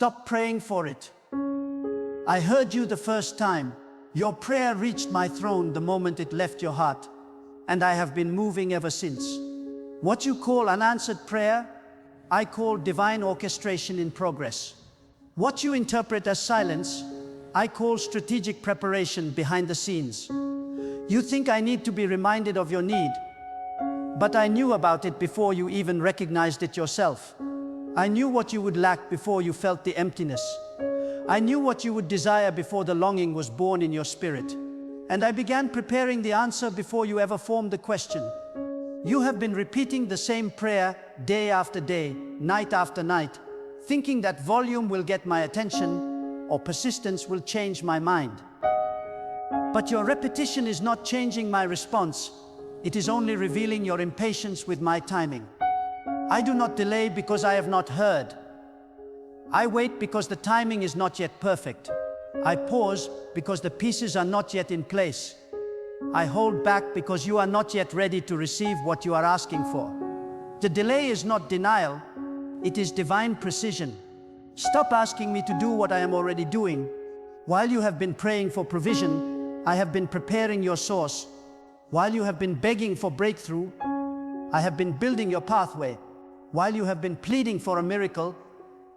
Stop praying for it. I heard you the first time. Your prayer reached my throne the moment it left your heart, and I have been moving ever since. What you call unanswered prayer, I call divine orchestration in progress. What you interpret as silence, I call strategic preparation behind the scenes. You think I need to be reminded of your need, but I knew about it before you even recognized it yourself. I knew what you would lack before you felt the emptiness. I knew what you would desire before the longing was born in your spirit. And I began preparing the answer before you ever formed the question. You have been repeating the same prayer day after day, night after night, thinking that volume will get my attention or persistence will change my mind. But your repetition is not changing my response. It is only revealing your impatience with my timing. I do not delay because I have not heard. I wait because the timing is not yet perfect. I pause because the pieces are not yet in place. I hold back because you are not yet ready to receive what you are asking for. The delay is not denial, it is divine precision. Stop asking me to do what I am already doing. While you have been praying for provision, I have been preparing your source. While you have been begging for breakthrough, I have been building your pathway. While you have been pleading for a miracle,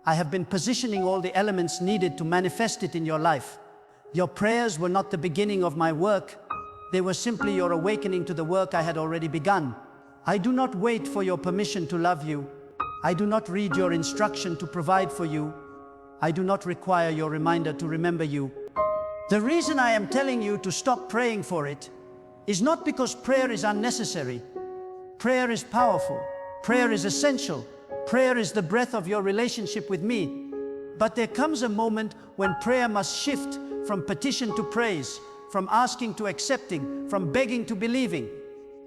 I have been positioning all the elements needed to manifest it in your life. Your prayers were not the beginning of my work. They were simply your awakening to the work I had already begun. I do not wait for your permission to love you. I do not read your instruction to provide for you. I do not require your reminder to remember you. The reason I am telling you to stop praying for it is not because prayer is unnecessary. Prayer is powerful. Prayer is essential. Prayer is the breath of your relationship with me. But there comes a moment when prayer must shift from petition to praise, from asking to accepting, from begging to believing.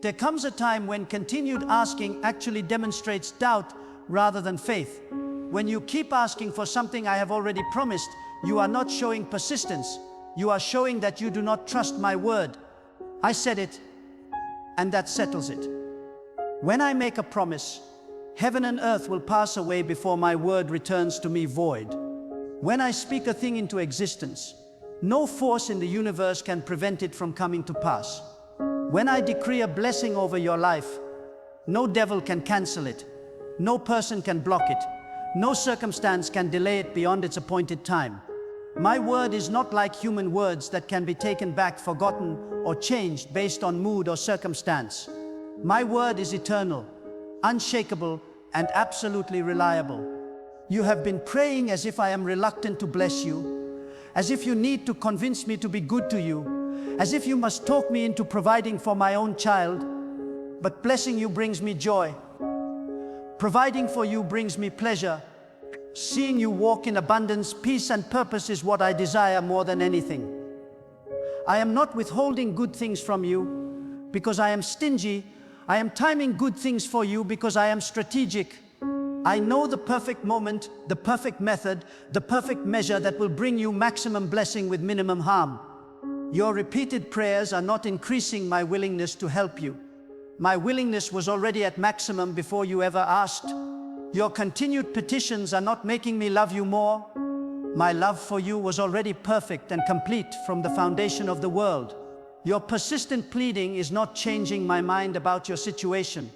There comes a time when continued asking actually demonstrates doubt rather than faith. When you keep asking for something I have already promised, you are not showing persistence. You are showing that you do not trust my word. I said it, and that settles it. When I make a promise, heaven and earth will pass away before my word returns to me void. When I speak a thing into existence, no force in the universe can prevent it from coming to pass. When I decree a blessing over your life, no devil can cancel it. No person can block it. No circumstance can delay it beyond its appointed time. My word is not like human words that can be taken back, forgotten, or changed based on mood or circumstance. My word is eternal, unshakable, and absolutely reliable. You have been praying as if I am reluctant to bless you, as if you need to convince me to be good to you, as if you must talk me into providing for my own child. But blessing you brings me joy. Providing for you brings me pleasure. Seeing you walk in abundance, peace, and purpose is what I desire more than anything. I am not withholding good things from you because I am stingy. I am timing good things for you because I am strategic. I know the perfect moment, the perfect method, the perfect measure that will bring you maximum blessing with minimum harm. Your repeated prayers are not increasing my willingness to help you. My willingness was already at maximum before you ever asked. Your continued petitions are not making me love you more. My love for you was already perfect and complete from the foundation of the world. Your persistent pleading is not changing my mind about your situation.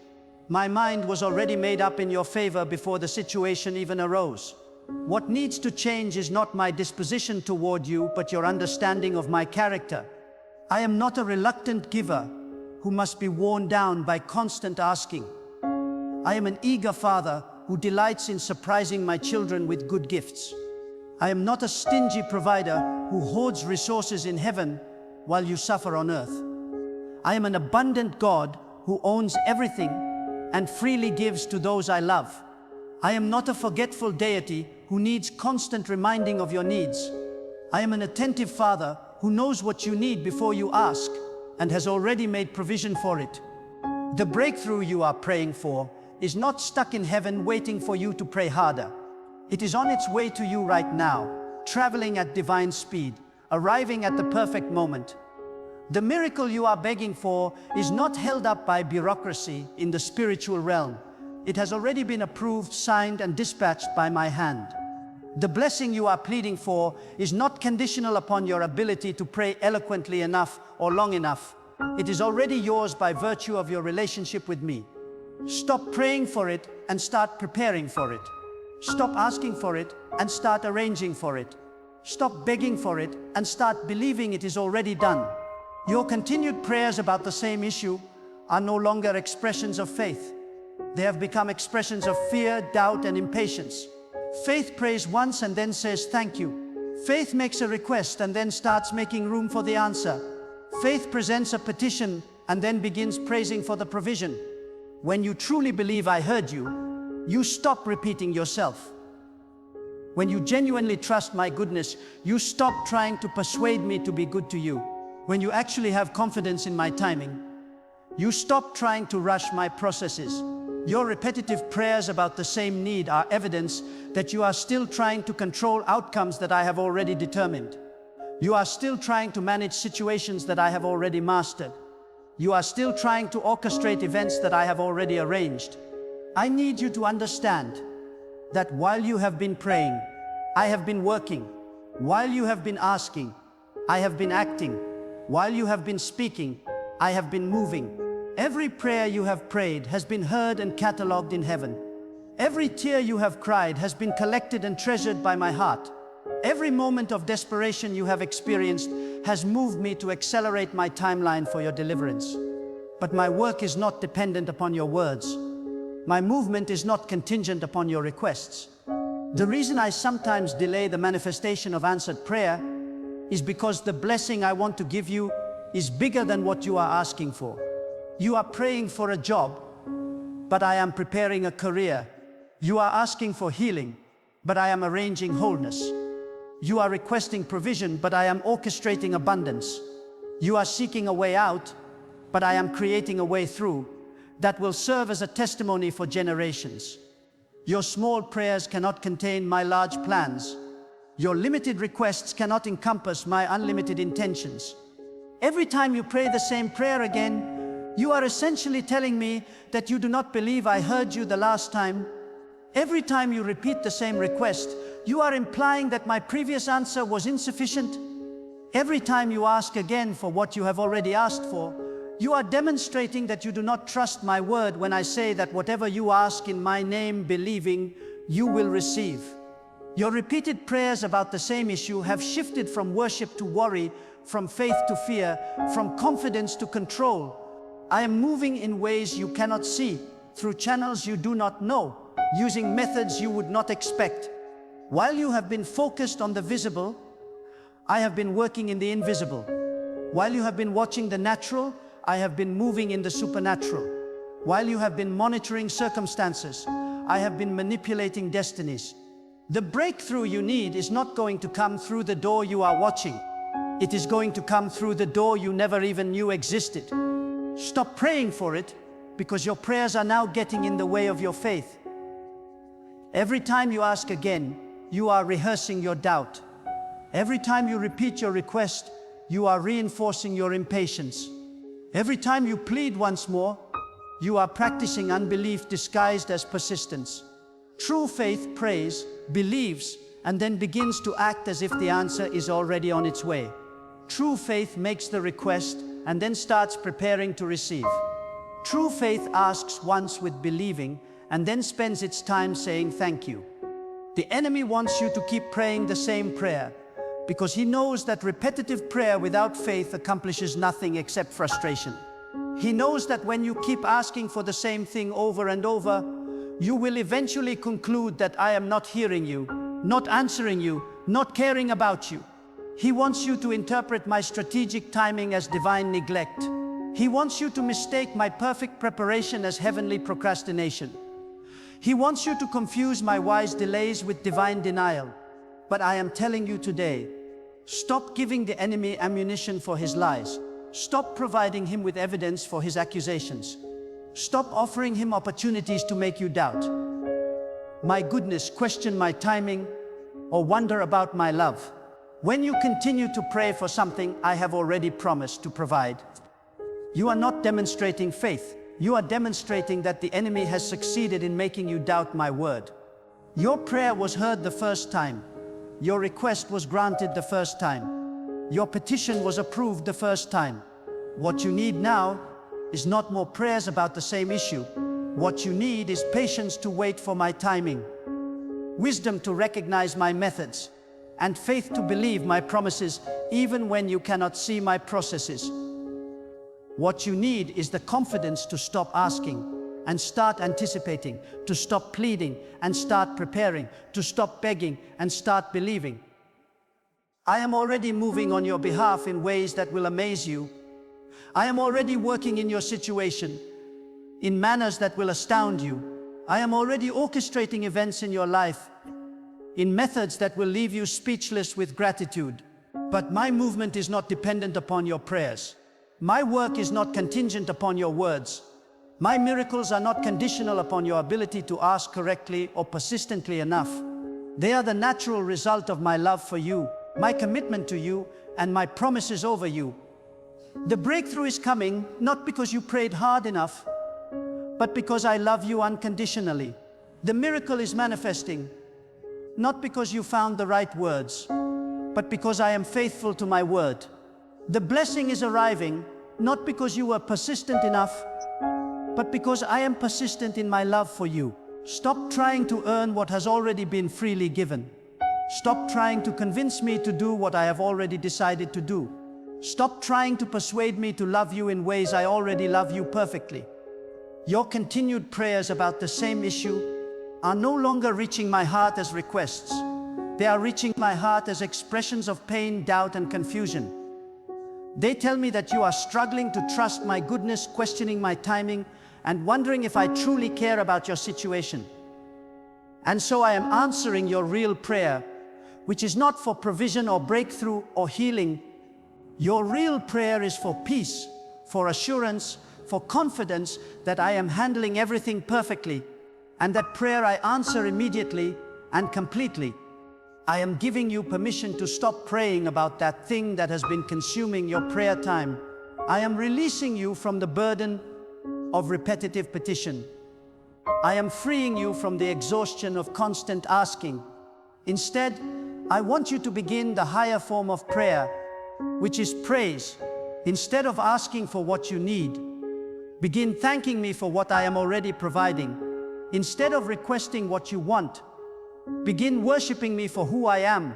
My mind was already made up in your favor before the situation even arose. What needs to change is not my disposition toward you, but your understanding of my character. I am not a reluctant giver who must be worn down by constant asking. I am an eager father who delights in surprising my children with good gifts. I am not a stingy provider who hoards resources in heaven while you suffer on earth. I am an abundant God who owns everything and freely gives to those I love. I am not a forgetful deity who needs constant reminding of your needs. I am an attentive Father who knows what you need before you ask and has already made provision for it. The breakthrough you are praying for is not stuck in heaven waiting for you to pray harder. It is on its way to you right now, traveling at divine speed, arriving at the perfect moment. The miracle you are begging for is not held up by bureaucracy in the spiritual realm. It has already been approved, signed, and dispatched by my hand. The blessing you are pleading for is not conditional upon your ability to pray eloquently enough or long enough. It is already yours by virtue of your relationship with me. Stop praying for it and start preparing for it. Stop asking for it and start arranging for it. Stop begging for it and start believing it is already done. Your continued prayers about the same issue are no longer expressions of faith. They have become expressions of fear, doubt, and impatience. Faith prays once and then says thank you. Faith makes a request and then starts making room for the answer. Faith presents a petition and then begins praising for the provision. When you truly believe I heard you, you stop repeating yourself. When you genuinely trust my goodness, you stop trying to persuade me to be good to you. When you actually have confidence in my timing, you stop trying to rush my processes. Your repetitive prayers about the same need are evidence that you are still trying to control outcomes that I have already determined. You are still trying to manage situations that I have already mastered. You are still trying to orchestrate events that I have already arranged. I need you to understand that while you have been praying, I have been working. While you have been asking, I have been acting. While you have been speaking, I have been moving. Every prayer you have prayed has been heard and catalogued in heaven. Every tear you have cried has been collected and treasured by my heart. Every moment of desperation you have experienced has moved me to accelerate my timeline for your deliverance. But my work is not dependent upon your words. My movement is not contingent upon your requests. The reason I sometimes delay the manifestation of answered prayer is because the blessing I want to give you is bigger than what you are asking for. You are praying for a job, but I am preparing a career. You are asking for healing, but I am arranging wholeness. You are requesting provision, but I am orchestrating abundance. You are seeking a way out, but I am creating a way through that will serve as a testimony for generations. Your small prayers cannot contain my large plans. Your limited requests cannot encompass my unlimited intentions. Every time you pray the same prayer again, you are essentially telling me that you do not believe I heard you the last time. Every time you repeat the same request, you are implying that my previous answer was insufficient. Every time you ask again for what you have already asked for, you are demonstrating that you do not trust my word when I say that whatever you ask in my name, believing, you will receive. Your repeated prayers about the same issue have shifted from worship to worry, from faith to fear, from confidence to control. I am moving in ways you cannot see, through channels you do not know, using methods you would not expect. While you have been focused on the visible, I have been working in the invisible. While you have been watching the natural, I have been moving in the supernatural. While you have been monitoring circumstances, I have been manipulating destinies. The breakthrough you need is not going to come through the door you are watching. It is going to come through the door you never even knew existed. Stop praying for it, because your prayers are now getting in the way of your faith. Every time you ask again, you are rehearsing your doubt. Every time you repeat your request, you are reinforcing your impatience. Every time you plead once more, you are practicing unbelief disguised as persistence. True faith prays, believes, and then begins to act as if the answer is already on its way. True faith makes the request and then starts preparing to receive. True faith asks once with believing and then spends its time saying thank you. The enemy wants you to keep praying the same prayer because he knows that repetitive prayer without faith accomplishes nothing except frustration. He knows that when you keep asking for the same thing over and over, you will eventually conclude that I am not hearing you, not answering you, not caring about you. He wants you to interpret my strategic timing as divine neglect. He wants you to mistake my perfect preparation as heavenly procrastination. He wants you to confuse my wise delays with divine denial. But I am telling you today, stop giving the enemy ammunition for his lies. Stop providing him with evidence for his accusations. Stop offering him opportunities to make you doubt my goodness, question my timing, or wonder about my love. When you continue to pray for something I have already promised to provide, you are not demonstrating faith. You are demonstrating that the enemy has succeeded in making you doubt my word. Your prayer was heard the first time. Your request was granted the first time. Your petition was approved the first time. What you need now is not more prayers about the same issue. What you need is patience to wait for my timing, wisdom to recognize my methods, and faith to believe my promises even when you cannot see my processes. What you need is the confidence to stop asking and start anticipating, to stop pleading and start preparing, to stop begging and start believing. I am already moving on your behalf in ways that will amaze you. I am already working in your situation in manners that will astound you. I am already orchestrating events in your life in methods that will leave you speechless with gratitude. But my movement is not dependent upon your prayers. My work is not contingent upon your words. My miracles are not conditional upon your ability to ask correctly or persistently enough. They are the natural result of my love for you, my commitment to you, and my promises over you. The breakthrough is coming not because you prayed hard enough, but because I love you unconditionally. The miracle is manifesting not because you found the right words, but because I am faithful to my word. The blessing is arriving not because you were persistent enough, but because I am persistent in my love for you. Stop trying to earn what has already been freely given. Stop trying to convince me to do what I have already decided to do. Stop trying to persuade me to love you in ways I already love you perfectly. Your continued prayers about the same issue are no longer reaching my heart as requests. They are reaching my heart as expressions of pain, doubt, and confusion. They tell me that you are struggling to trust my goodness, questioning my timing, and wondering if I truly care about your situation. And so I am answering your real prayer, which is not for provision or breakthrough or healing. Your real prayer is for peace, for assurance, for confidence that I am handling everything perfectly, and that prayer I answer immediately and completely. I am giving you permission to stop praying about that thing that has been consuming your prayer time. I am releasing you from the burden of repetitive petition. I am freeing you from the exhaustion of constant asking. Instead, I want you to begin the higher form of prayer, which is praise. Instead of asking for what you need, begin thanking me for what I am already providing. Instead of requesting what you want, begin worshiping me for who I am.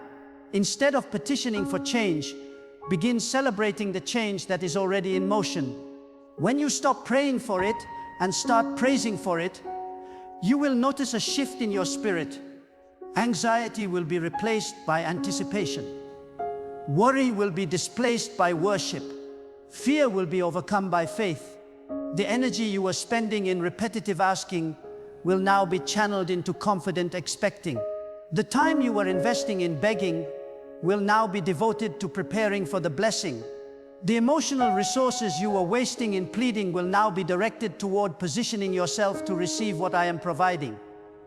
Instead of petitioning for change, begin celebrating the change that is already in motion. When you stop praying for it and start praising for it, you will notice a shift in your spirit. Anxiety will be replaced by anticipation. Worry will be displaced by worship. Fear will be overcome by faith. The energy you were spending in repetitive asking will now be channeled into confident expecting. The time you were investing in begging will now be devoted to preparing for the blessing. The emotional resources you were wasting in pleading will now be directed toward positioning yourself to receive what I am providing.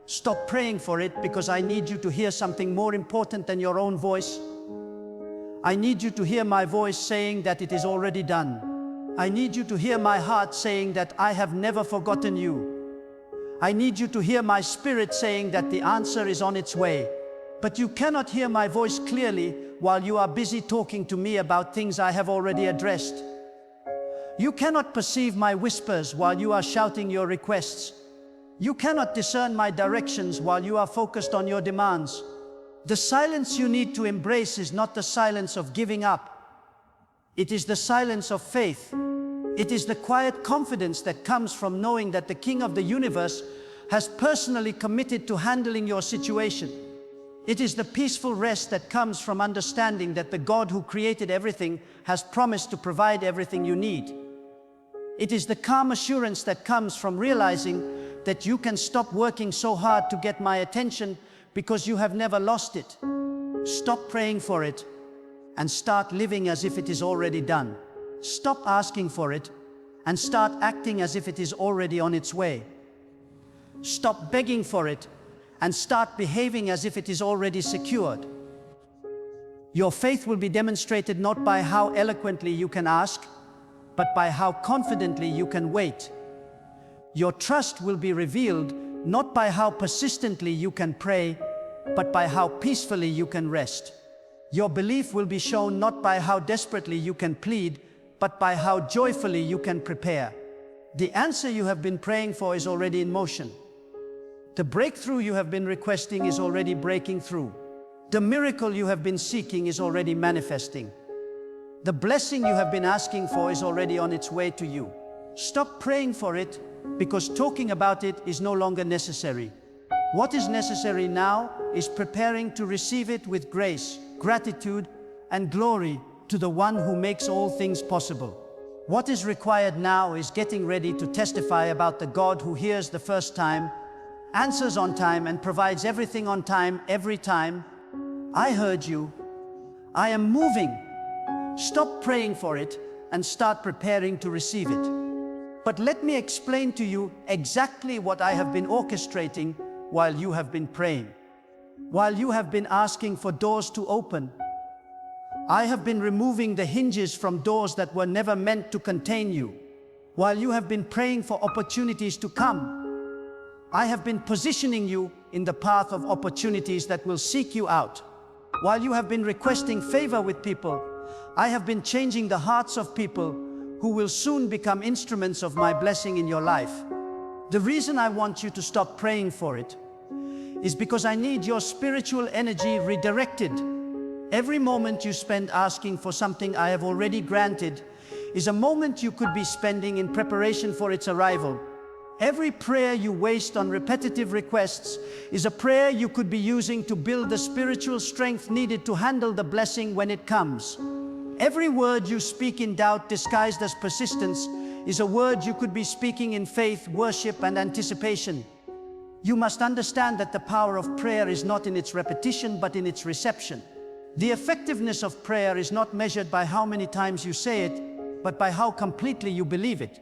Stop praying for it because I need you to hear something more important than your own voice. I need you to hear my voice saying that it is already done. I need you to hear my heart saying that I have never forgotten you. I need you to hear my spirit saying that the answer is on its way. But you cannot hear my voice clearly while you are busy talking to me about things I have already addressed. You cannot perceive my whispers while you are shouting your requests. You cannot discern my directions while you are focused on your demands. The silence you need to embrace is not the silence of giving up. It is the silence of faith. It is the quiet confidence that comes from knowing that the King of the universe has personally committed to handling your situation. It is the peaceful rest that comes from understanding that the God who created everything has promised to provide everything you need. It is the calm assurance that comes from realizing that you can stop working so hard to get my attention because you have never lost it. Stop praying for it and start living as if it is already done. Stop asking for it and start acting as if it is already on its way. Stop begging for it and start behaving as if it is already secured. Your faith will be demonstrated not by how eloquently you can ask, but by how confidently you can wait. Your trust will be revealed not by how persistently you can pray, but by how peacefully you can rest. Your belief will be shown not by how desperately you can plead, but by how joyfully you can prepare. The answer you have been praying for is already in motion. The breakthrough you have been requesting is already breaking through. The miracle you have been seeking is already manifesting. The blessing you have been asking for is already on its way to you. Stop praying for it, because talking about it is no longer necessary. What is necessary now is preparing to receive it with grace, gratitude, and glory to the one who makes all things possible. What is required now is getting ready to testify about the God who hears the first time, answers on time, and provides everything on time, every time. I heard you. I am moving. Stop praying for it and start preparing to receive it. But let me explain to you exactly what I have been orchestrating while you have been praying. While you have been asking for doors to open, I have been removing the hinges from doors that were never meant to contain you. While you have been praying for opportunities to come, I have been positioning you in the path of opportunities that will seek you out. While you have been requesting favor with people, I have been changing the hearts of people who will soon become instruments of my blessing in your life. The reason I want you to stop praying for it is because I need your spiritual energy redirected. Every moment you spend asking for something I have already granted is a moment you could be spending in preparation for its arrival. Every prayer you waste on repetitive requests is a prayer you could be using to build the spiritual strength needed to handle the blessing when it comes. Every word you speak in doubt disguised as persistence is a word you could be speaking in faith, worship, and anticipation. You must understand that the power of prayer is not in its repetition, but in its reception. The effectiveness of prayer is not measured by how many times you say it, but by how completely you believe it.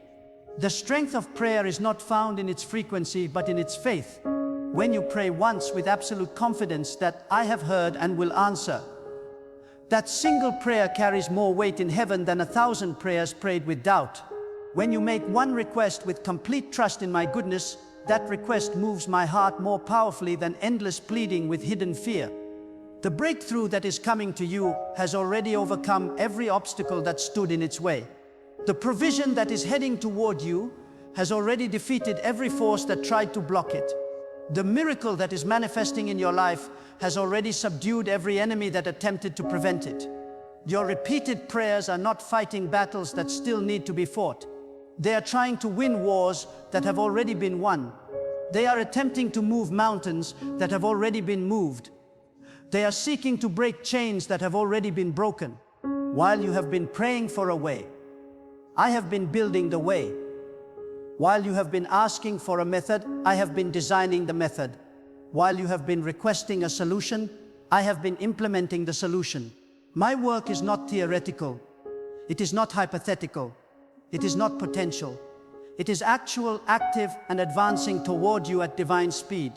The strength of prayer is not found in its frequency, but in its faith. When you pray once with absolute confidence that I have heard and will answer, that single prayer carries more weight in heaven than 1,000 prayers prayed with doubt. When you make one request with complete trust in my goodness, that request moves my heart more powerfully than endless pleading with hidden fear. The breakthrough that is coming to you has already overcome every obstacle that stood in its way. The provision that is heading toward you has already defeated every force that tried to block it. The miracle that is manifesting in your life has already subdued every enemy that attempted to prevent it. Your repeated prayers are not fighting battles that still need to be fought. They are trying to win wars that have already been won. They are attempting to move mountains that have already been moved. They are seeking to break chains that have already been broken. While you have been praying for a way, I have been building the way. While you have been asking for a method, I have been designing the method. While you have been requesting a solution, I have been implementing the solution. My work is not theoretical. It is not hypothetical. It is not potential. It is actual, active, and advancing toward you at divine speed.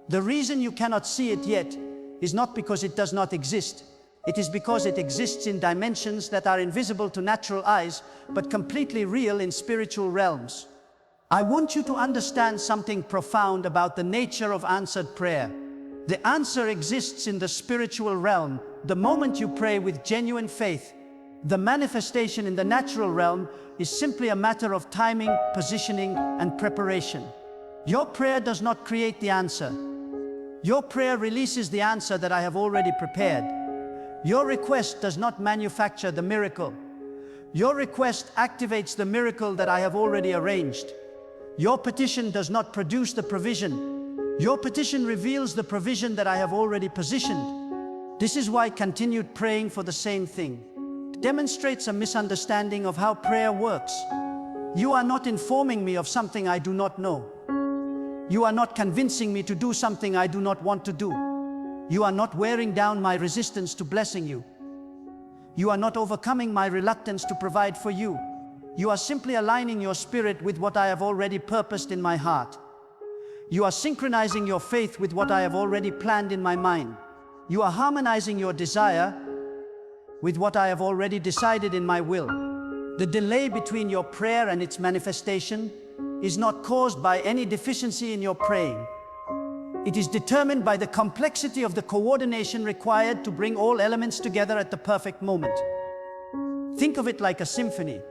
The reason you cannot see it yet is not because it does not exist. It is because it exists in dimensions that are invisible to natural eyes, but completely real in spiritual realms. I want you to understand something profound about the nature of answered prayer. The answer exists in the spiritual realm the moment you pray with genuine faith. The manifestation in the natural realm is simply a matter of timing, positioning, and preparation. Your prayer does not create the answer. Your prayer releases the answer that I have already prepared. Your request does not manufacture the miracle. Your request activates the miracle that I have already arranged. Your petition does not produce the provision. Your petition reveals the provision that I have already positioned. This is why continued praying for the same thing demonstrates a misunderstanding of how prayer works. You are not informing me of something I do not know. You are not convincing me to do something I do not want to do. You are not wearing down my resistance to blessing you. You are not overcoming my reluctance to provide for you. You are simply aligning your spirit with what I have already purposed in my heart. You are synchronizing your faith with what I have already planned in my mind. You are harmonizing your desire with what I have already decided in my will. The delay between your prayer and its manifestation is not caused by any deficiency in your praying. It is determined by the complexity of the coordination required to bring all elements together at the perfect moment. Think of it like a symphony.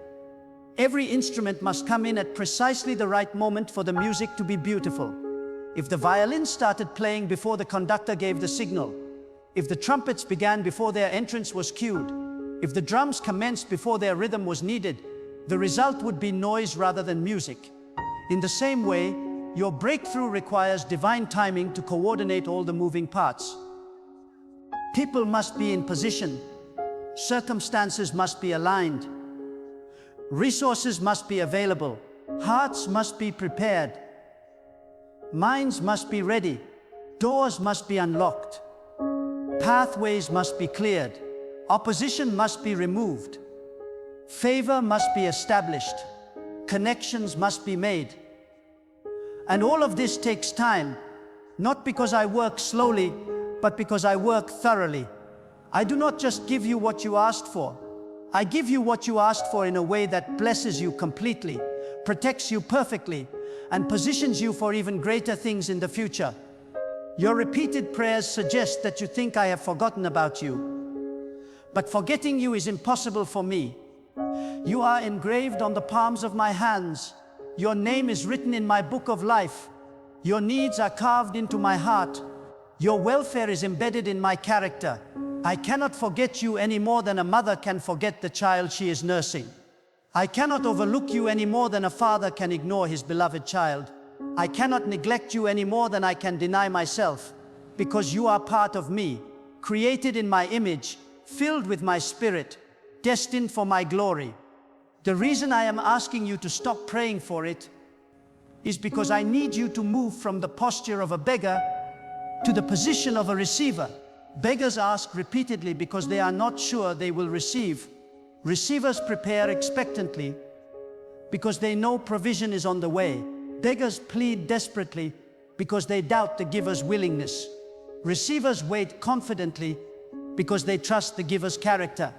Every instrument must come in at precisely the right moment for the music to be beautiful. If the violin started playing before the conductor gave the signal, if the trumpets began before their entrance was cued, if the drums commenced before their rhythm was needed, the result would be noise rather than music. In the same way, your breakthrough requires divine timing to coordinate all the moving parts. People must be in position. Circumstances must be aligned. Resources must be available. Hearts must be prepared. Minds must be ready. Doors must be unlocked. Pathways must be cleared. Opposition must be removed. Favor must be established. Connections must be made. And all of this takes time, not because I work slowly, but because I work thoroughly. I do not just give you what you asked for. I give you what you asked for in a way that blesses you completely, protects you perfectly, and positions you for even greater things in the future. Your repeated prayers suggest that you think I have forgotten about you. But forgetting you is impossible for me. You are engraved on the palms of my hands. Your name is written in my book of life. Your needs are carved into my heart. Your welfare is embedded in my character. I cannot forget you any more than a mother can forget the child she is nursing. I cannot overlook you any more than a father can ignore his beloved child. I cannot neglect you any more than I can deny myself, because you are part of me, created in my image, filled with my spirit, destined for my glory. The reason I am asking you to stop praying for it is because I need you to move from the posture of a beggar to the position of a receiver. Beggars ask repeatedly because they are not sure they will receive. Receivers prepare expectantly because they know provision is on the way. Beggars plead desperately because they doubt the giver's willingness. Receivers wait confidently because they trust the giver's character.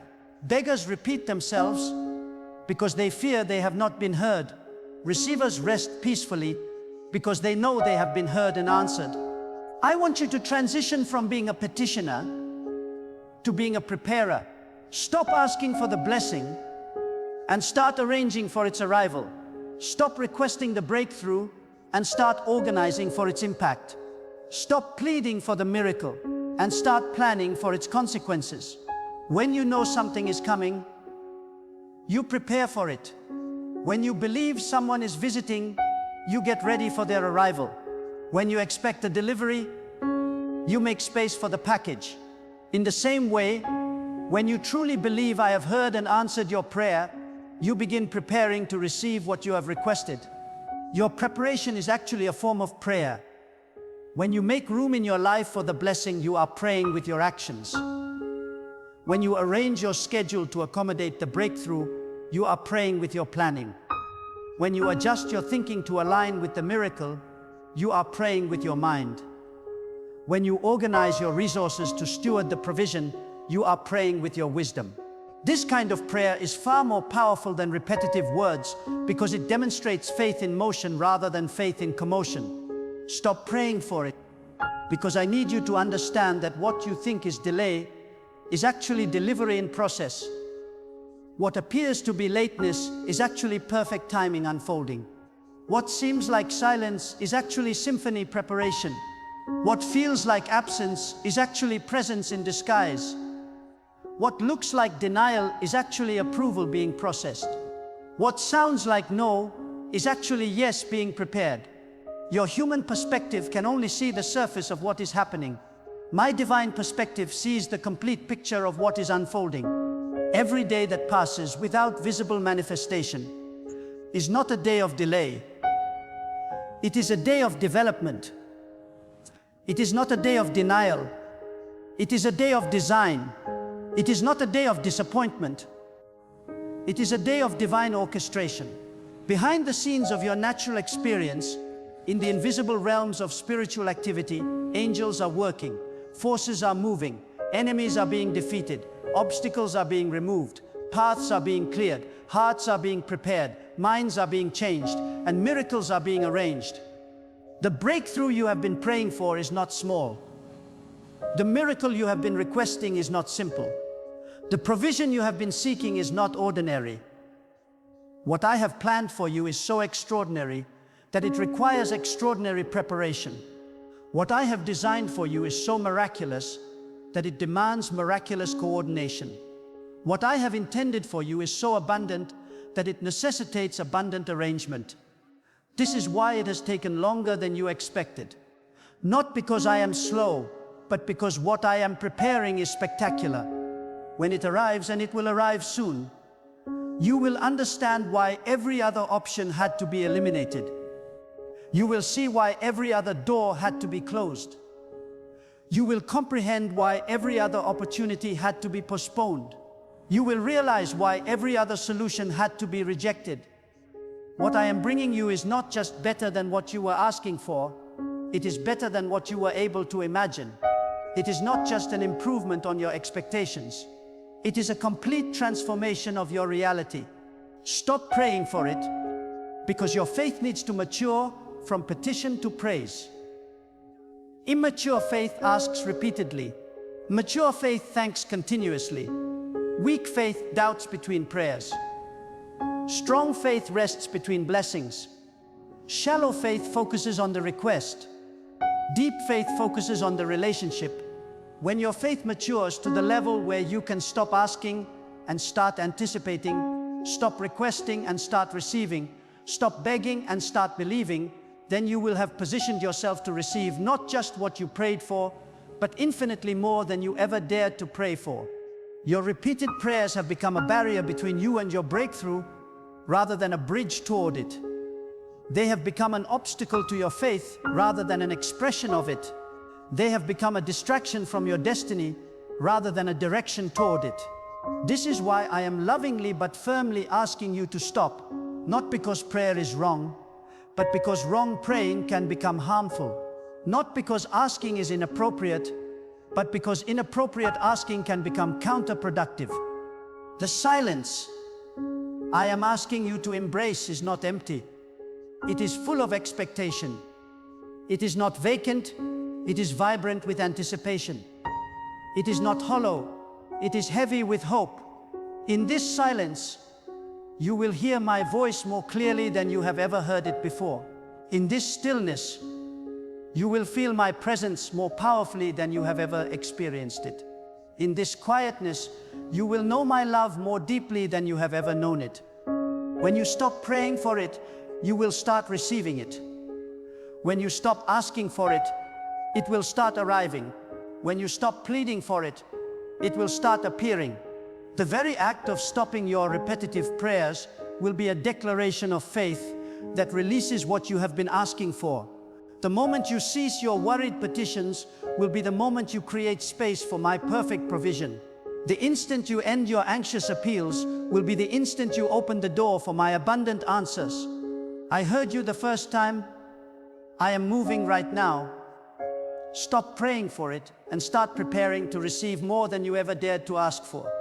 Beggars repeat themselves because they fear they have not been heard. Receivers rest peacefully because they know they have been heard and answered. I want you to transition from being a petitioner to being a preparer. Stop asking for the blessing and start arranging for its arrival. Stop requesting the breakthrough and start organizing for its impact. Stop pleading for the miracle and start planning for its consequences. When you know something is coming, you prepare for it. When you believe someone is visiting, you get ready for their arrival. When you expect a delivery, you make space for the package. In the same way, when you truly believe I have heard and answered your prayer, you begin preparing to receive what you have requested. Your preparation is actually a form of prayer. When you make room in your life for the blessing, you are praying with your actions. When you arrange your schedule to accommodate the breakthrough, you are praying with your planning. When you adjust your thinking to align with the miracle, you are praying with your mind. When you organize your resources to steward the provision, you are praying with your wisdom. This kind of prayer is far more powerful than repetitive words because it demonstrates faith in motion rather than faith in commotion. Stop praying for it, because I need you to understand that what you think is delay is actually delivery in process. What appears to be lateness is actually perfect timing unfolding. What seems like silence is actually symphony preparation. What feels like absence is actually presence in disguise. What looks like denial is actually approval being processed. What sounds like no is actually yes being prepared. Your human perspective can only see the surface of what is happening. My divine perspective sees the complete picture of what is unfolding. Every day that passes without visible manifestation is not a day of delay. It is a day of development. It is not a day of denial. It is a day of design. It is not a day of disappointment. It is a day of divine orchestration. Behind the scenes of your natural experience, in the invisible realms of spiritual activity, angels are working, forces are moving, enemies are being defeated, obstacles are being removed, paths are being cleared, hearts are being prepared, minds are being changed, and miracles are being arranged. The breakthrough you have been praying for is not small. The miracle you have been requesting is not simple. The provision you have been seeking is not ordinary. What I have planned for you is so extraordinary that it requires extraordinary preparation. What I have designed for you is so miraculous that it demands miraculous coordination. What I have intended for you is so abundant that it necessitates abundant arrangement. This is why it has taken longer than you expected. Not because I am slow, but because what I am preparing is spectacular. When it arrives, and it will arrive soon, you will understand why every other option had to be eliminated. You will see why every other door had to be closed. You will comprehend why every other opportunity had to be postponed. You will realize why every other solution had to be rejected. What I am bringing you is not just better than what you were asking for, it is better than what you were able to imagine. It is not just an improvement on your expectations. It is a complete transformation of your reality. Stop praying for it, because your faith needs to mature from petition to praise. Immature faith asks repeatedly. Mature faith thanks continuously. Weak faith doubts between prayers. Strong faith rests between blessings. Shallow faith focuses on the request. Deep faith focuses on the relationship. When your faith matures to the level where you can stop asking and start anticipating, stop requesting and start receiving, stop begging and start believing, then you will have positioned yourself to receive not just what you prayed for, but infinitely more than you ever dared to pray for. Your repeated prayers have become a barrier between you and your breakthrough, rather than a bridge toward it. They have become an obstacle to your faith, rather than an expression of it. They have become a distraction from your destiny, rather than a direction toward it. This is why I am lovingly but firmly asking you to stop, not because prayer is wrong, but because wrong praying can become harmful. Not because asking is inappropriate, but because inappropriate asking can become counterproductive. The silence I am asking you to embrace is not empty. It is full of expectation. It is not vacant, it is vibrant with anticipation. It is not hollow, it is heavy with hope. In this silence, you will hear my voice more clearly than you have ever heard it before. In this stillness, you will feel my presence more powerfully than you have ever experienced it. In this quietness, you will know my love more deeply than you have ever known it. When you stop praying for it, you will start receiving it. When you stop asking for it, it will start arriving. When you stop pleading for it, it will start appearing. The very act of stopping your repetitive prayers will be a declaration of faith that releases what you have been asking for. The moment you cease your worried petitions will be the moment you create space for my perfect provision. The instant you end your anxious appeals will be the instant you open the door for my abundant answers. I heard you the first time. I am moving right now. Stop praying for it and start preparing to receive more than you ever dared to ask for.